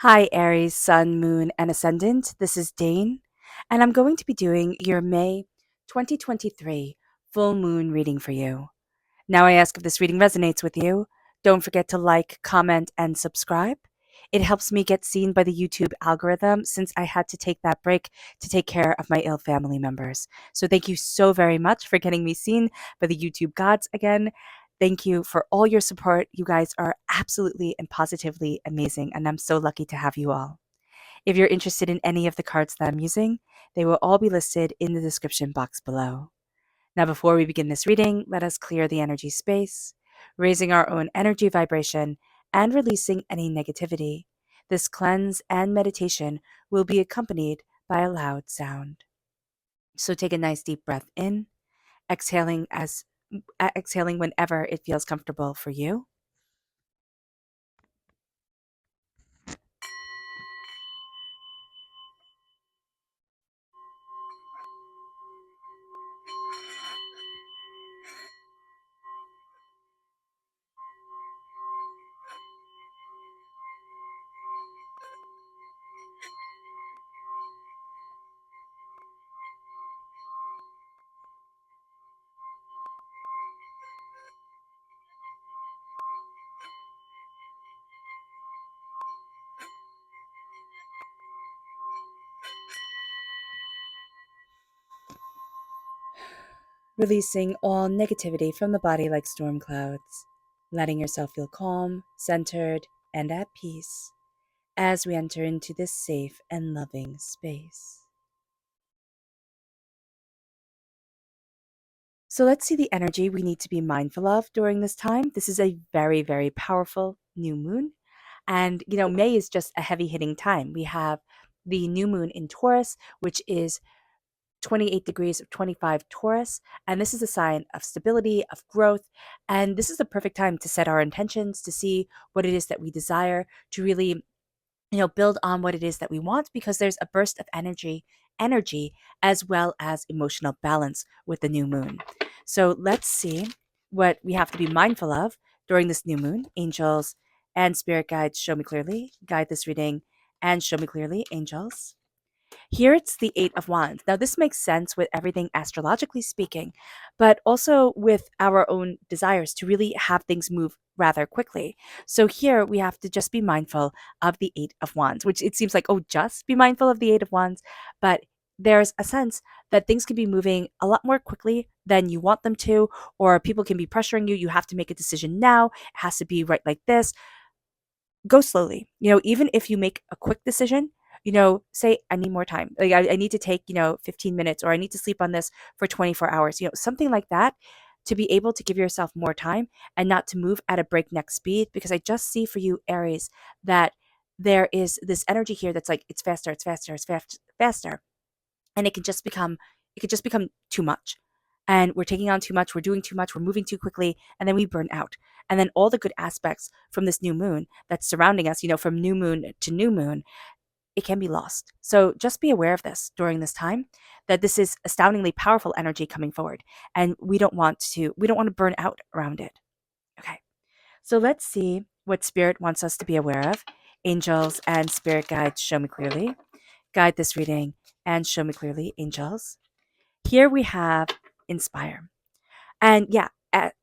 Hi, Aries, Sun, Moon, and Ascendant. This is Dane, and I'm going to be doing your May 2023 full moon reading for you. Now, I ask if this reading resonates with you. Don't forget to like, comment, and subscribe. It helps me get seen by the YouTube algorithm since I had to take that break to take care of my ill family members. So, thank you so very much for getting me seen by the YouTube gods again. Thank you for all your support. You guys are absolutely and positively amazing, and I'm so lucky to have you all. If you're interested in any of the cards that I'm using, they will all be listed in the description box below. Now, before we begin this reading, let us clear the energy space, raising our own energy vibration and releasing any negativity. This cleanse and meditation will be accompanied by a loud sound. So take a nice deep breath in, exhaling whenever it feels comfortable for you. Releasing all negativity from the body like storm clouds, letting yourself feel calm, centered, and at peace as we enter into this safe and loving space. So let's see the energy we need to be mindful of during this time. This is a very, very powerful new moon. And, May is just a heavy hitting time. We have the new moon in Taurus, which is 28 degrees of 25 Taurus. And this is a sign of stability, of growth. And this is the perfect time to set our intentions, to see what it is that we desire, to really build on what it is that we want, because there's a burst of energy as well as emotional balance with the new moon. So let's see what we have to be mindful of during this new moon. Angels and spirit guides, show me clearly, guide this reading, and show me clearly, angels. Here it's the Eight of Wands. Now, this makes sense with everything astrologically speaking, but also with our own desires to really have things move rather quickly. So here we have to just be mindful of the Eight of Wands, which it seems like, oh, just be mindful of the Eight of Wands. But there's a sense that things can be moving a lot more quickly than you want them to, or people can be pressuring you. You have to make a decision now. It has to be right like this. Go slowly. Even if you make a quick decision, say, I need more time. Like, I need to take, 15 minutes, or I need to sleep on this for 24 hours, something like that, to be able to give yourself more time and not to move at a breakneck speed. Because I just see for you, Aries, that there is this energy here that's like, it's faster, it's faster, it's faster. And it could just become too much. And we're taking on too much, we're doing too much, we're moving too quickly, and then we burn out. And then all the good aspects from this new moon that's surrounding us, from new moon to new moon, it can be lost. So just be aware of this during this time, that this is astoundingly powerful energy coming forward, and we don't want to burn out around it. Okay. So let's see what spirit wants us to be aware of. Angels and spirit guides, show me clearly. Guide this reading and show me clearly, angels. Here we have inspire. And yeah,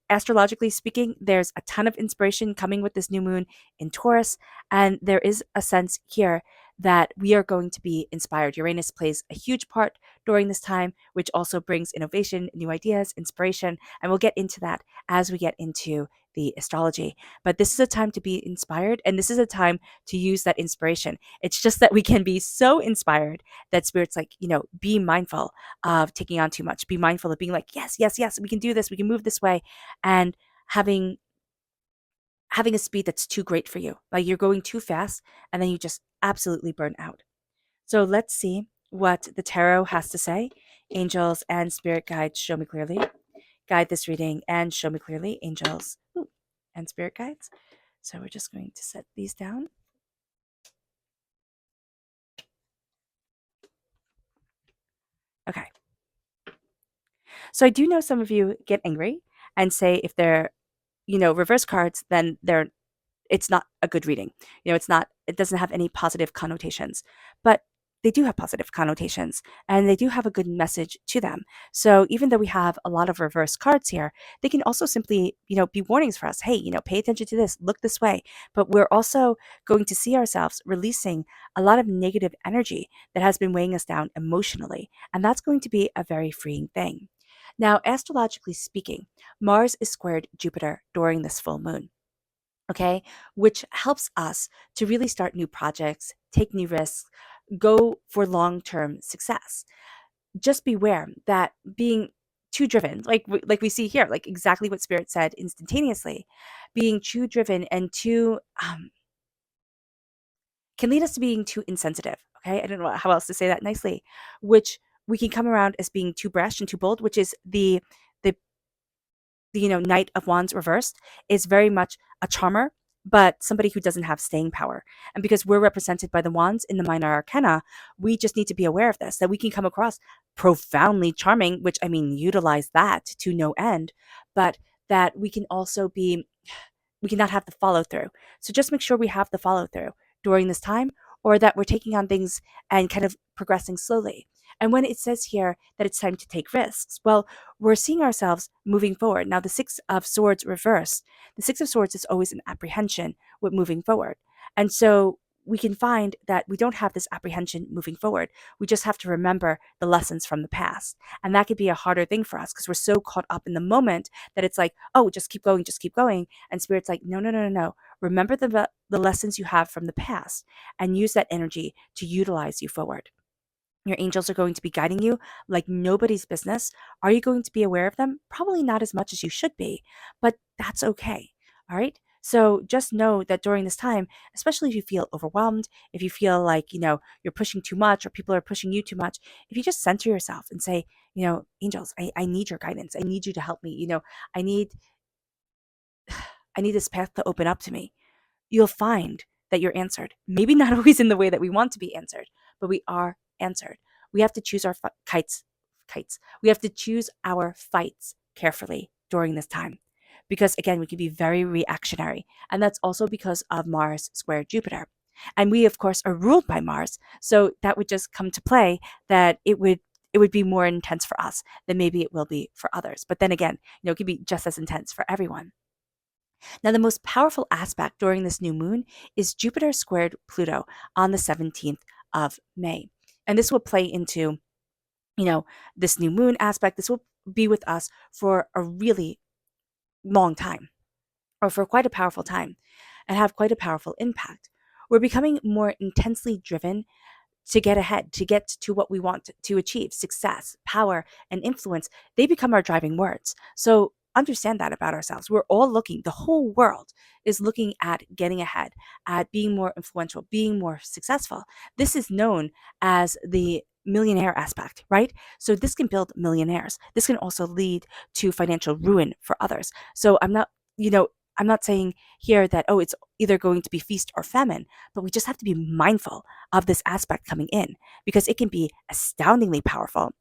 astrologically speaking, there's a ton of inspiration coming with this new moon in Taurus. And there is a sense here that we are going to be inspired. Uranus plays a huge part during this time, which also brings innovation, new ideas, inspiration. And we'll get into that as we get into the astrology. But this is a time to be inspired, and this is a time to use that inspiration. It's just that we can be so inspired that spirit's like, be mindful of taking on too much. Be mindful of being like, yes, yes, yes, we can do this. We can move this way, and having a speed that's too great for you. Like, you're going too fast, and then you just absolutely burn out. So let's see what the tarot has to say. Angels and spirit guides, show me clearly. Guide this reading and show me clearly, angels and spirit guides. So we're just going to set these down. Okay. So I do know some of you get angry and say, if they're, reverse cards, then it's not a good reading. It's not it doesn't have any positive connotations, but they do have positive connotations and they do have a good message to them. So even though we have a lot of reverse cards here, they can also simply, be warnings for us. Hey, pay attention to this, look this way. But we're also going to see ourselves releasing a lot of negative energy that has been weighing us down emotionally. And that's going to be a very freeing thing. Now, astrologically speaking, Mars is squared Jupiter during this full moon, okay, which helps us to really start new projects, take new risks, go for long term success. Just beware that being too driven, like we see here, like exactly what Spirit said instantaneously, being too driven and too can lead us to being too insensitive. Okay, I don't know how else to say that nicely, which we can come around as being too brash and too bold, which is the Knight of Wands reversed is very much a charmer, but somebody who doesn't have staying power. And because we're represented by the wands in the minor arcana, we just need to be aware of this, that we can come across profoundly charming, which I mean, utilize that to no end, but that we can also be we cannot have the follow through. So just make sure we have the follow through during this time, or that we're taking on things and kind of progressing slowly. And when it says here that it's time to take risks, well, we're seeing ourselves moving forward. Now, the Six of Swords reversed, the Six of Swords is always an apprehension with moving forward. And so we can find that we don't have this apprehension moving forward. We just have to remember the lessons from the past. And that could be a harder thing for us because we're so caught up in the moment that it's like, oh, just keep going, just keep going. And Spirit's like, no, no, no, no, no. Remember the lessons you have from the past and use that energy to utilize you forward. Your angels are going to be guiding you like nobody's business. Are you going to be aware of them? Probably not as much as you should be, but that's okay. All right. So just know that during this time, especially if you feel overwhelmed, if you feel like, you're pushing too much or people are pushing you too much, if you just center yourself and say, angels, I need your guidance. I need you to help me. I need I need this path to open up to me. You'll find that you're answered. Maybe not always in the way that we want to be answered, but we are answered. We have to choose our kites. We have to choose our fights carefully during this time. Because again, we can be very reactionary. And that's also because of Mars square Jupiter. And we, of course, are ruled by Mars. So that would just come to play that it would be more intense for us than maybe it will be for others. But then again, it can be just as intense for everyone. Now, the most powerful aspect during this new moon is Jupiter squared Pluto on the 17th of May. And this will play into, you know, this new moon aspect. This will be with us for a really long time, or for quite a powerful time, and have quite a powerful impact. We're becoming more intensely driven to get ahead, to get to what we want to achieve. Success, power, and influence, they become our driving words. So understand that about ourselves. We're all looking, the whole world is looking at getting ahead, at being more influential, being more successful. This is known as the millionaire aspect, right? So this can build millionaires. This can also lead to financial ruin for others. So I'm not saying here that, oh, it's either going to be feast or famine, but we just have to be mindful of this aspect coming in because it can be astoundingly powerful.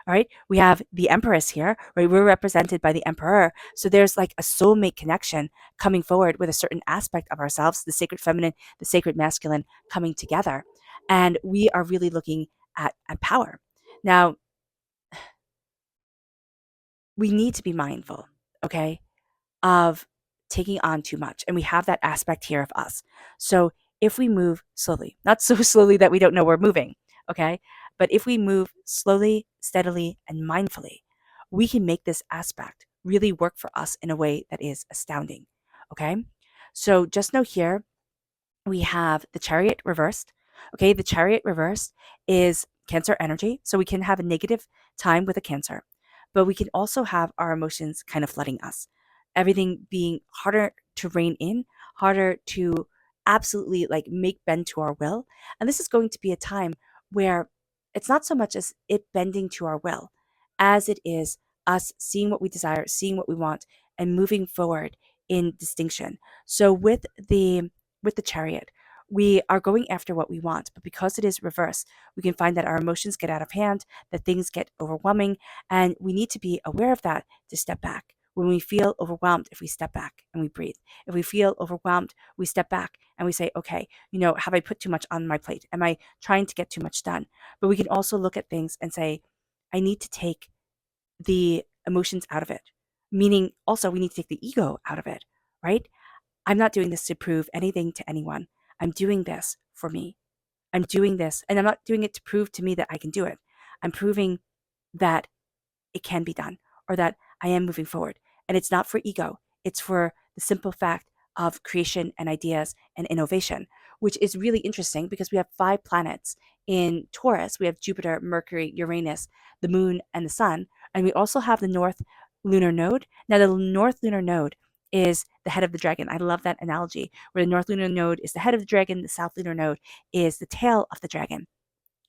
All right. We have the Empress here, right? We're represented by the Emperor. So there's like a soulmate connection coming forward with a certain aspect of ourselves, the sacred feminine, the sacred masculine coming together. And we are really looking at power. Now, we need to be mindful, okay, of taking on too much. And we have that aspect here of us. So if we move slowly, not so slowly that we don't know we're moving, okay? But if we move slowly, steadily, and mindfully, we can make this aspect really work for us in a way that is astounding, okay? So just know here we have the Chariot reversed. Okay, the Chariot reversed is Cancer energy. So we can have a negative time with a Cancer, but we can also have our emotions kind of flooding us. Everything being harder to rein in, harder to absolutely like make bend to our will. And this is going to be a time where it's not so much as it bending to our will as it is us seeing what we desire, seeing what we want, and moving forward in distinction. So with the Chariot, we are going after what we want, but because it is reversed, we can find that our emotions get out of hand, that things get overwhelming, and we need to be aware of that to step back. When we feel overwhelmed, if we step back and we breathe, if we feel overwhelmed, we step back and we say, okay, have I put too much on my plate? Am I trying to get too much done? But we can also look at things and say, I need to take the emotions out of it. Meaning also we need to take the ego out of it, right? I'm not doing this to prove anything to anyone. I'm doing this for me. I'm doing this, and I'm not doing it to prove to me that I can do it. I'm proving that it can be done or that I am moving forward. And it's not for ego, it's for the simple fact of creation and ideas and innovation, which is really interesting because we have 5 planets in Taurus. We have Jupiter, Mercury, Uranus, the moon, and the sun. And we also have the North Lunar Node. Now, the North Lunar Node is the head of the dragon. I love that analogy where the North Lunar Node is the head of the dragon, the South Lunar Node is the tail of the dragon.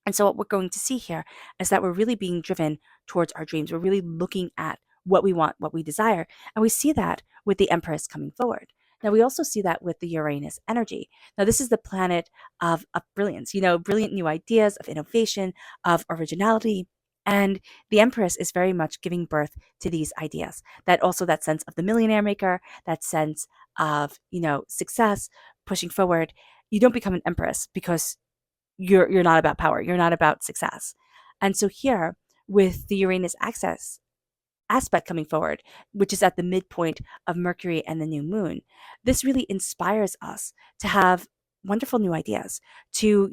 And so what we're going to see here is that we're really being driven towards our dreams. We're really looking at what we want, what we desire. And we see that with the Empress coming forward. Now, we also see that with the Uranus energy. Now, this is the planet of brilliance, brilliant new ideas, of innovation, of originality. And the Empress is very much giving birth to these ideas. That sense of the millionaire maker, that sense of, success, pushing forward. You don't become an Empress because you're not about power. You're not about success. And so here with the Uranus aspect coming forward, which is at the midpoint of Mercury and the new moon, this really inspires us to have wonderful new ideas, to,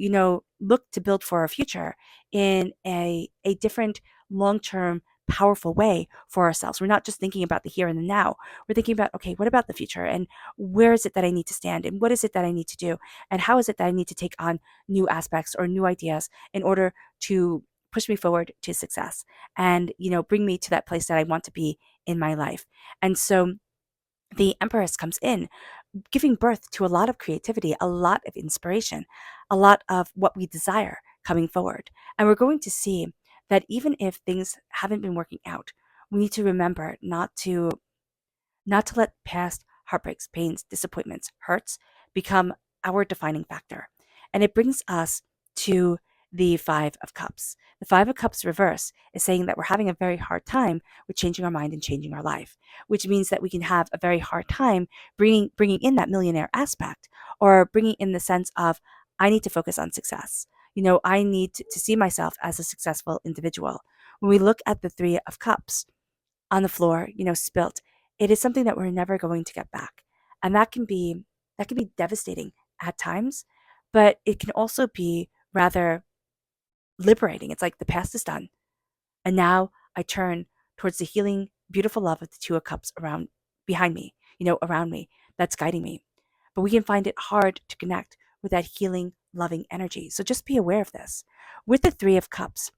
look to build for our future in a different long-term powerful way for ourselves. We're not just thinking about the here and the now. We're thinking about, okay, what about the future? And where is it that I need to stand? And what is it that I need to do? And how is it that I need to take on new aspects or new ideas in order to push me forward to success and bring me to that place that I want to be in my life. And so the Empress comes in giving birth to a lot of creativity, a lot of inspiration, a lot of what we desire coming forward. And we're going to see that even if things haven't been working out, we need to remember not to let past heartbreaks, pains, disappointments, hurts become our defining factor. And it brings us to the Five of Cups. The Five of Cups reverse is saying that we're having a very hard time with changing our mind and changing our life, which means that we can have a very hard time bringing in that millionaire aspect, or bringing in the sense of, I need to focus on success. I need to see myself as a successful individual. When we look at the Three of Cups, on the floor, spilt, it is something that we're never going to get back. And that can be devastating at times, but it can also be rather liberating. It's like the past is done. And now I turn towards the healing, beautiful love of the Two of Cups behind me, around me, that's guiding me. But we can find it hard to connect with that healing, loving energy. So just be aware of this. With the Three of Cups,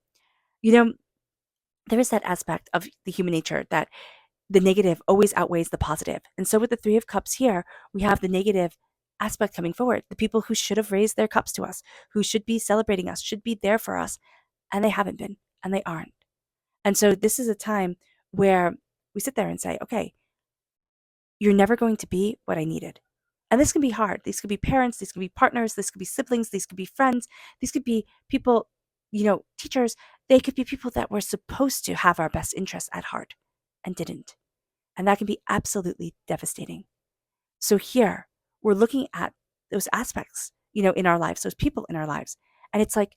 you know, there is that aspect of the human nature that the negative always outweighs the positive. And so with the Three of Cups here, we have the negative aspect coming forward. The people who should have raised their cups to us, who should be celebrating us, should be there for us, and they haven't been, and they aren't. And so this is a time where we sit there and say, okay, you're never going to be what I needed. And this can be hard. These could be parents, these could be partners, this could be siblings, these could be friends, these could be people, teachers. They could be people that were supposed to have our best interests at heart and didn't. And that can be absolutely devastating. So here, we're looking at those aspects, in our lives, those people in our lives. And it's like,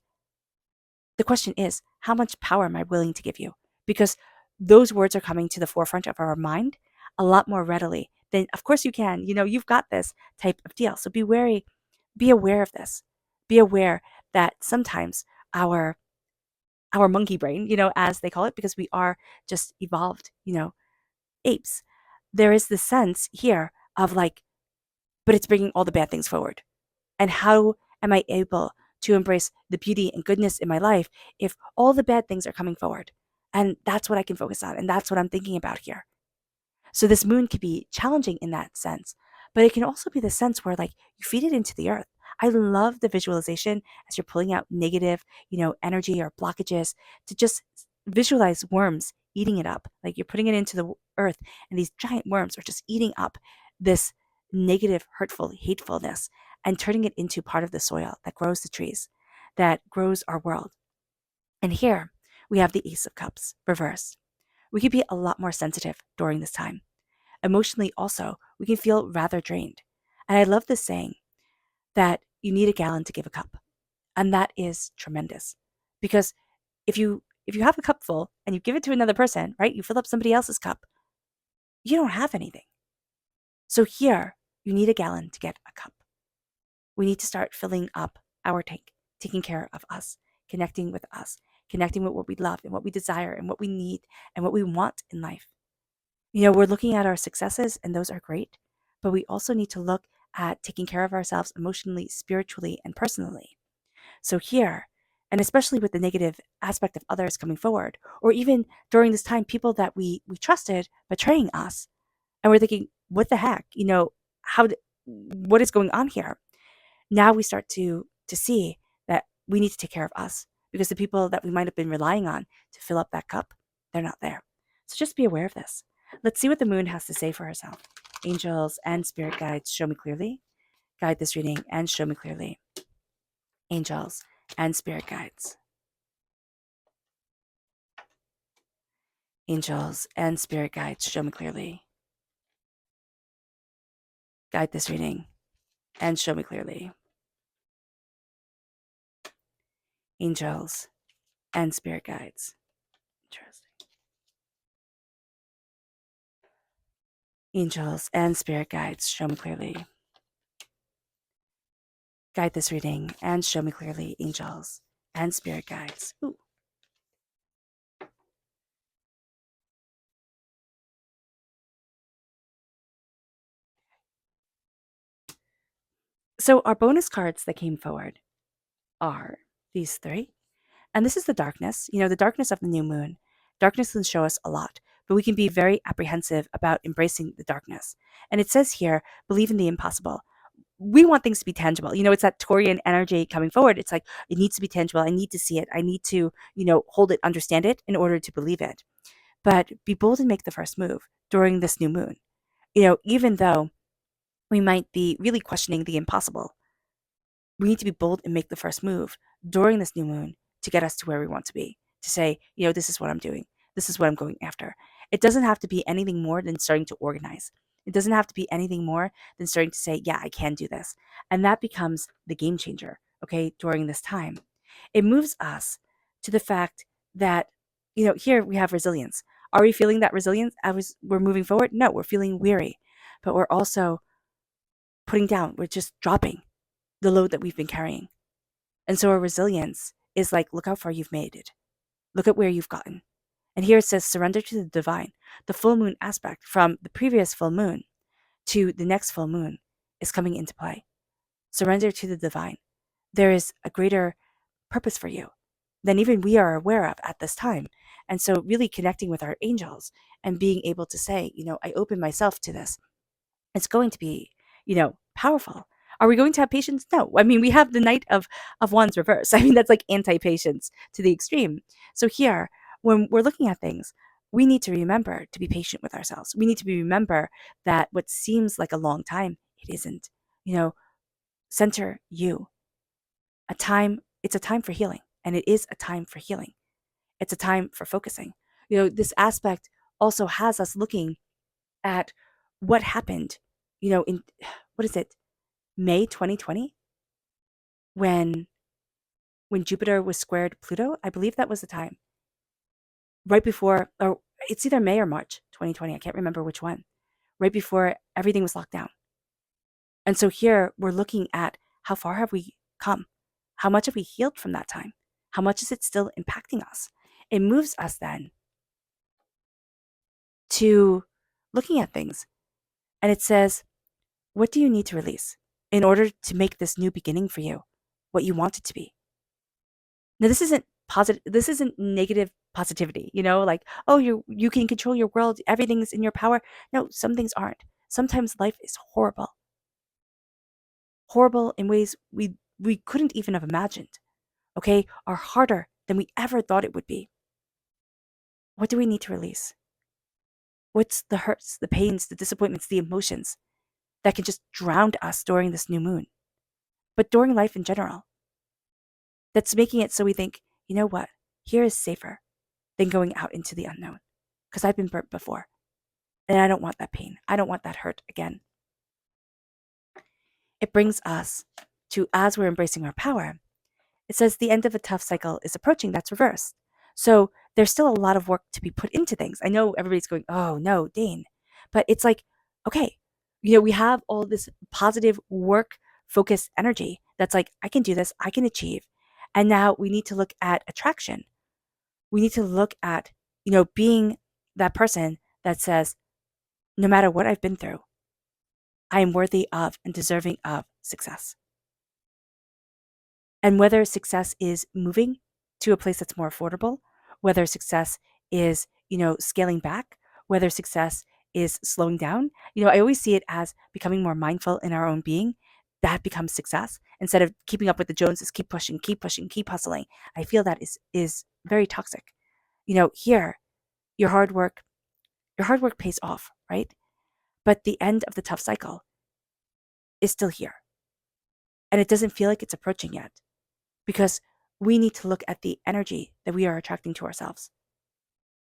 the question is, how much power am I willing to give you? Because those words are coming to the forefront of our mind a lot more readily than, of course you can, you've got this type of deal. So be wary, be aware of this. Be aware that sometimes our monkey brain, as they call it, because we are just evolved, apes. There is this sense here of like, but it's bringing all the bad things forward. And how am I able to embrace the beauty and goodness in my life if all the bad things are coming forward? And that's what I can focus on. And that's what I'm thinking about here. So this moon can be challenging in that sense, but it can also be the sense where like you feed it into the earth. I love the visualization as you're pulling out negative, energy or blockages, to just visualize worms eating it up. Like you're putting it into the earth and these giant worms are just eating up this negative, hurtful, hatefulness and turning it into part of the soil that grows the trees, that grows our world. And here we have the Ace of Cups reverse, we could be a lot more sensitive during this time. Emotionally, also, we can feel rather drained. And I love this saying that you need a gallon to give a cup. And that is tremendous. Because if you have a cup full and you give it to another person, right? You fill up somebody else's cup, you don't have anything. So here, you need a gallon to get a cup. We need to start filling up our tank, taking care of us, connecting with what we love and what we desire and what we need and what we want in life. We're looking at our successes and those are great, but we also need to look at taking care of ourselves emotionally, spiritually, and personally. So here, and especially with the negative aspect of others coming forward, or even during this time, people that we trusted betraying us, and we're thinking, what the heck? What is going on here? Now we start to see that we need to take care of us because the people that we might have been relying on to fill up that cup, they're not there. So just be aware of this. Let's see what the moon has to say for herself. Angels and spirit guides, show me clearly. Guide this reading and show me clearly. Angels and spirit guides. Angels and spirit guides, show me clearly. Guide this reading and show me clearly. Angels and spirit guides. Interesting. Angels and spirit guides, show me clearly. Guide this reading and show me clearly, angels and spirit guides. Ooh. So our bonus cards that came forward are these three. And this is the darkness, the darkness of the new moon. Darkness can show us a lot, but we can be very apprehensive about embracing the darkness. And it says here, believe in the impossible. We want things to be tangible. It's that Taurian energy coming forward. It's like, it needs to be tangible. I need to see it. I need to, hold it, understand it in order to believe it. But be bold and make the first move during this new moon. Even though we might be really questioning the impossible, we need to be bold and make the first move during this new moon to get us to where we want to be. To say, this is what I'm doing. This is what I'm going after. It doesn't have to be anything more than starting to organize. It doesn't have to be anything more than starting to say, yeah, I can do this. And that becomes the game changer, okay, during this time. It moves us to the fact that, here we have resilience. Are we feeling that resilience as we're moving forward? No, we're feeling weary, but we're also putting down, we're just dropping the load that we've been carrying. And so our resilience is like, look how far you've made it. Look at where you've gotten. And here it says, surrender to the divine. The full moon aspect from the previous full moon to the next full moon is coming into play. Surrender to the divine. There is a greater purpose for you than even we are aware of at this time. And so really connecting with our angels and being able to say, I open myself to this. It's going to be, powerful. Are we going to have patience? No. I mean, we have the Knight of Wands reverse. I mean, that's like anti-patience to the extreme. So here, when we're looking at things, we need to remember to be patient with ourselves. We need to remember that what seems like a long time, it isn't. Center you. It's a time for healing, and it is a time for healing. It's a time for focusing. This aspect also has us looking at what happened, in what is it, May 2020, when Jupiter was squared Pluto. I believe that was the time. Right before, or it's either May or March 2020, I can't remember which one. Right before everything was locked down. And so here we're looking at how far have we come? How much have we healed from that time? How much is it still impacting us? It moves us then to looking at things. And it says, what do you need to release in order to make this new beginning for you what you want it to be? Now, this isn't positive. This isn't negative positivity, like, oh, you can control your world. Everything's in your power. No, some things aren't. Sometimes life is horrible. Horrible in ways we couldn't even have imagined, okay, are harder than we ever thought it would be. What do we need to release? What's the hurts, the pains, the disappointments, the emotions that can just drown us during this new moon, but during life in general? That's making it so we think, you know what, here is safer than going out into the unknown. because I've been burnt before. And I don't want that pain. I don't want that hurt again. It brings us to, as we're embracing our power, it says the end of a tough cycle is approaching. That's reversed. So there's still a lot of work to be put into things. I know everybody's going, oh no, Dane. But it's like, okay, we have all this positive work focused energy that's like, I can do this, I can achieve. And now we need to look at attraction. We need to look at, being that person that says, no matter what I've been through, I am worthy of and deserving of success. And whether success is moving to a place that's more affordable, whether success is, scaling back, whether success is slowing down, I always see it as becoming more mindful in our own being. That becomes success instead of keeping up with the Joneses, keep pushing, keep hustling. I feel that is very toxic. Here, your hard work, pays off, right? But the end of the tough cycle is still here. And it doesn't feel like it's approaching yet because we need to look at the energy that we are attracting to ourselves.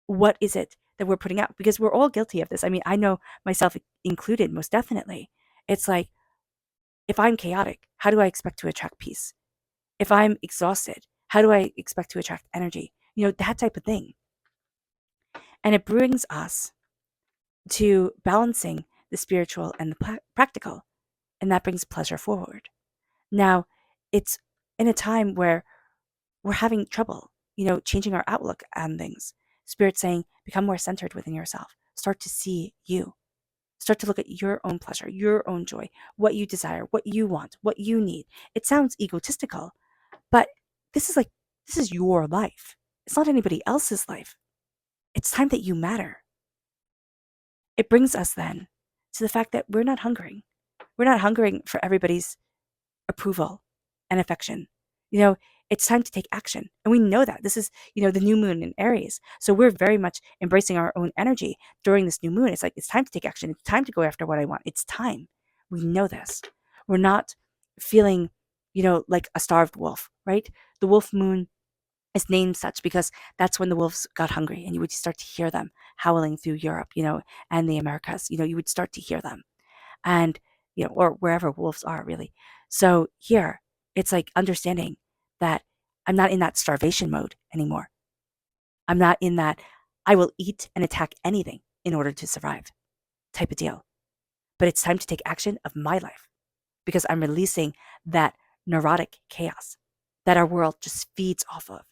What is it that we're putting out? Because we're all guilty of this. I mean, I know myself included, most definitely. It's like, if I'm chaotic, how do I expect to attract peace? If I'm exhausted, how do I expect to attract energy? That type of thing. And it brings us to balancing the spiritual and the practical, and that brings pleasure forward. Now, it's in a time where we're having trouble, changing our outlook on things. Spirit saying, become more centered within yourself. Start to see you. Start to look at your own pleasure, your own joy, what you desire, what you want, what you need. It sounds egotistical, but this is your life. It's not anybody else's life. It's time that you matter. It brings us then to the fact that we're not hungering. We're not hungering for everybody's approval and affection. It's time to take action. And we know that. This is, the new moon in Aries. So we're very much embracing our own energy during this new moon. It's like, it's time to take action. It's time to go after what I want. It's time. We know this. We're not feeling, like a starved wolf, right? The wolf moon is named such because that's when the wolves got hungry and you would start to hear them howling through Europe, and the Americas. You would start to hear them. And, or wherever wolves are really. So here, it's like understanding that I'm not in that starvation mode anymore. I'm not in that I will eat and attack anything in order to survive type of deal. But it's time to take action of my life because I'm releasing that neurotic chaos that our world just feeds off of.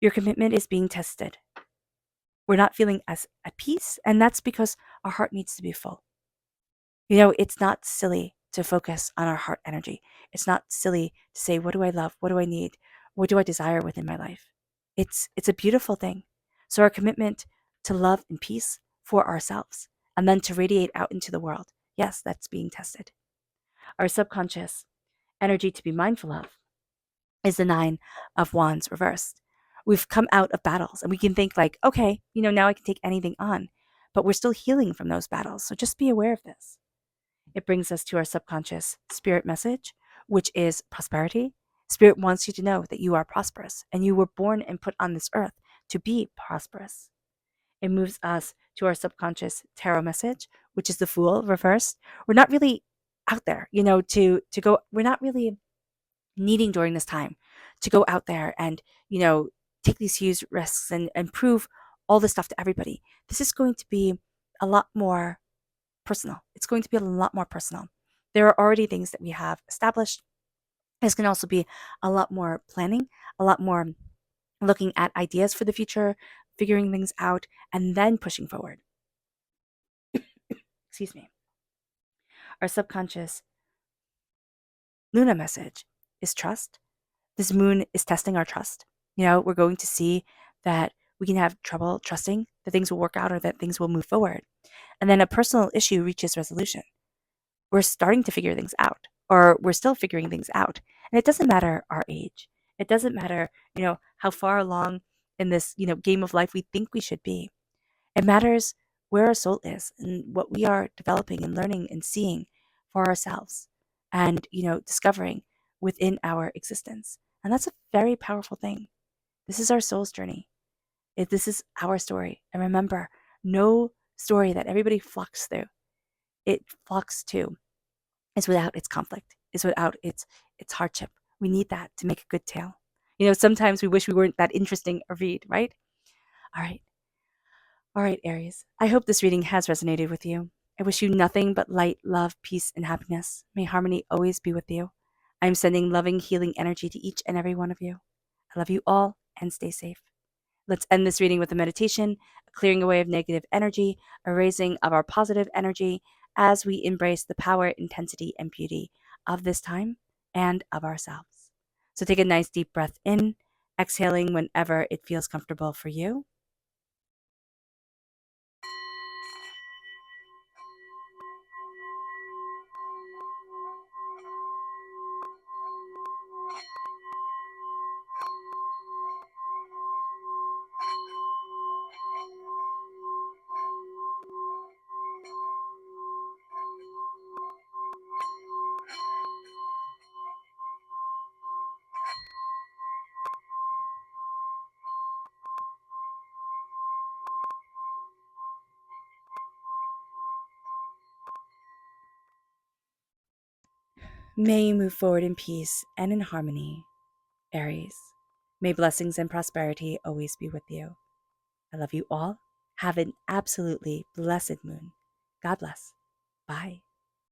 Your commitment is being tested. We're not feeling as at peace, and that's because our heart needs to be full. It's not silly to focus on our heart energy. It's not silly to say, what do I love? What do I need? What do I desire within my life? It's a beautiful thing. So our commitment to love and peace for ourselves and then to radiate out into the world. Yes, that's being tested. Our subconscious energy to be mindful of is the 9 of Wands reversed. We've come out of battles and we can think like, okay, now I can take anything on, but we're still healing from those battles. So just be aware of this. It brings us to our subconscious spirit message, which is prosperity. Spirit wants you to know that you are prosperous and you were born and put on this earth to be prosperous. It moves us to our subconscious tarot message, which is the Fool reversed. We're not really out there, to go. We're not really needing during this time to go out there and, take these huge risks and prove all this stuff to everybody. This is going to be a lot more personal. It's going to be a lot more personal. There are already things that we have established. This can also be a lot more planning, a lot more looking at ideas for the future, figuring things out, and then pushing forward. Excuse me. Our subconscious Luna message is trust. This moon is testing our trust. We're going to see that we can have trouble trusting that things will work out or that things will move forward. And then a personal issue reaches resolution. We're starting to figure things out, or we're still figuring things out. And it doesn't matter our age. It doesn't matter, how far along in this, game of life we think we should be. It matters where our soul is and what we are developing and learning and seeing for ourselves and, discovering within our existence. And that's a very powerful thing. This is our soul's journey. This is our story. And remember, no story that everybody flocks through, it flocks to, is without its conflict, is without its hardship. We need that to make a good tale. Sometimes we wish we weren't that interesting a read, right? All right. All right, Aries. I hope this reading has resonated with you. I wish you nothing but light, love, peace, and happiness. May harmony always be with you. I am sending loving, healing energy to each and every one of you. I love you all and stay safe. Let's end this reading with a meditation, a clearing away of negative energy, a raising of our positive energy as we embrace the power, intensity, and beauty of this time and of ourselves. So take a nice deep breath in, exhaling whenever it feels comfortable for you. May you move forward in peace and in harmony, Aries. May blessings and prosperity always be with you. I love you all. Have an absolutely blessed moon. God bless. Bye.